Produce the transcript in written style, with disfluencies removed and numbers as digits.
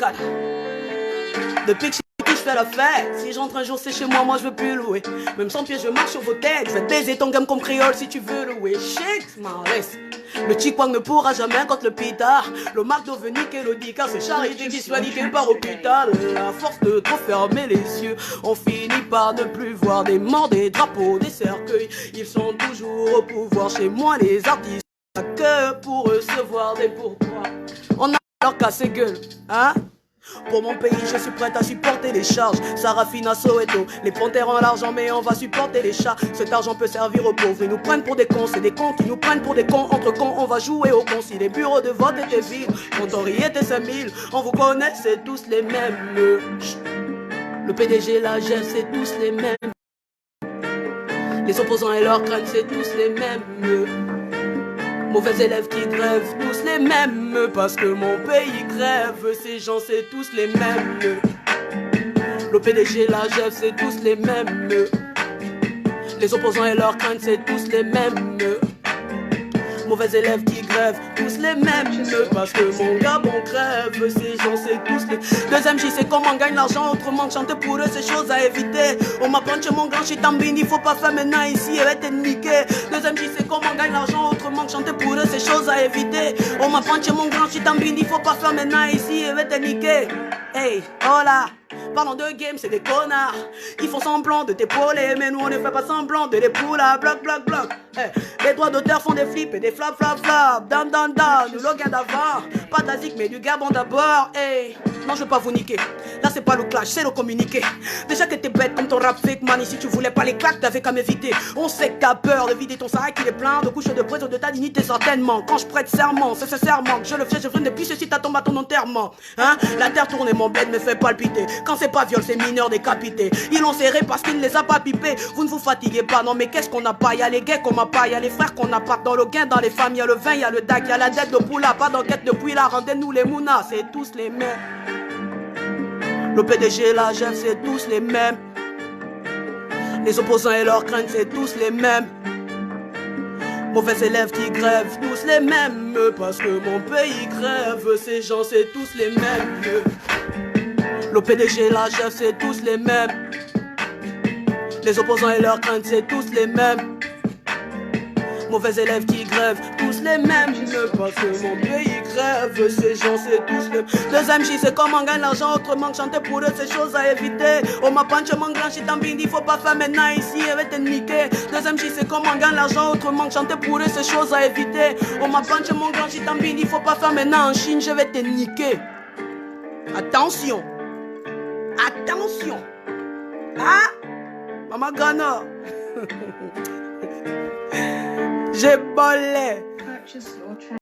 Cal. Depuis que je fais la fête, si j'entre un jour c'est chez moi, moi je veux plus louer. Même sans pied je marche sur vos têtes, je vais te baiser ton gamme comme créole si tu veux louer. Shit, man, reste. Le Chikwang ne pourra jamais contre le pitard. Le McDo veut niquer l'Audi car c'est charité qui soit niqué par hôpital. À force de trop fermer les yeux, on finit par ne plus voir des morts, des drapeaux, des cercueils. Ils sont toujours au pouvoir chez moi, les artistes. Que pour recevoir des pourboires. On a leur cassé gueule, hein? Pour mon pays, je suis prête à supporter les charges. Sarafina, Soweto, les panthères ont l'argent, mais on va supporter les chats. Cet argent peut servir aux pauvres. Ils nous prennent pour des cons, c'est des cons qui nous prennent pour des cons. Entre cons, on va jouer au con. Si les bureaux de vote étaient vides, quand on riait était 5000, on vous connaît, c'est tous les mêmes. Le PDG, la GEF, c'est tous les mêmes. Les opposants et leurs crânes, c'est tous les mêmes. Mauvais élèves qui grèvent, tous les mêmes. Parce que mon pays crève, ces gens c'est tous les mêmes. Le PDG, la GEF, c'est tous les mêmes. Les opposants et leurs craintes, c'est tous les mêmes. Mauvais élèves qui grèvent, tous les mêmes. Parce que mon Gabon crève, ces gens c'est tous les... Deuxième J, c'est comment on gagne l'argent autrement que chanter pour eux, c'est choses à éviter. On m'apprend chez mon grand chitambini, faut pas faire maintenant ici, elle va être niquée. Deuxième J, c'est comment on gagne l'argent autrement que chanter pour eux, c'est choses à éviter. On m'apprend chez mon grand chitambini, faut pas faire maintenant ici, elle va être niquée. Hey, hola. Parlons de game, c'est des connards. Ils font semblant de t'épauler, mais nous on ne fait pas semblant de les poules à bloc, bloc, bloc. Hey, les droits d'auteur font des flips et des flap, flap, flap. Down, down, down, nous le gain d'avant. Pas d'asique, mais du Gabon d'abord. Hey, non, je veux pas vous niquer. Là, c'est pas le clash, c'est le communiquer. Déjà que t'es bête comme ton rap fake man. Si tu voulais pas les claques, t'avais qu'à m'éviter. On sait que t'as peur de vider ton sac, il est plein de couches de prison de ta dignité, certainement. Quand je prête serment, c'est sincèrement que je le fais, je viens depuis ceci, t'as tombé à ton enterrement. Hein? La terre tourne et mon bled me fait palpiter. Quand c'est pas viol, c'est mineur décapité. Ils l'ont serré parce qu'ils ne les a pas pipés. Vous ne vous fatiguez pas, non mais qu'est-ce qu'on n'a pas? Y'a les gays qu'on m'a pas, y'a les frères qu'on n'a pas. Dans le gain, dans les femmes, y'a le vin, y'a le dac, y'a la dette de poula. Pas d'enquête depuis là, rendez-nous les mounas, c'est tous les mêmes. Le PDG, la GEF, c'est tous les mêmes. Les opposants et leurs craintes, c'est tous les mêmes. Mauvais élèves qui grèvent, tous les mêmes. Parce que mon pays crève, ces gens, c'est tous les mêmes. Le PDG, la GEF, c'est tous les mêmes. Les opposants et leurs craintes, c'est tous les mêmes. Mauvais élèves qui grèvent, tous les mêmes. Parce que mon pays crève, ces gens c'est tous les mêmes. Deuxième J, c'est comment on gagne l'argent autrement que chanter pour eux, c'est choses à éviter. On m'apprend chez mon grand chitambini, faut pas faire maintenant ici, elle va être niquée. Deuxième J, c'est comment on gagne l'argent autrement que chanter pour eux, c'est choses à éviter. On m'apprend chez mon grand chitambini, faut pas faire maintenant en Chine, je vais te niquer. Attention. Attention. Hein? Maman Ghana. J'ai bolé.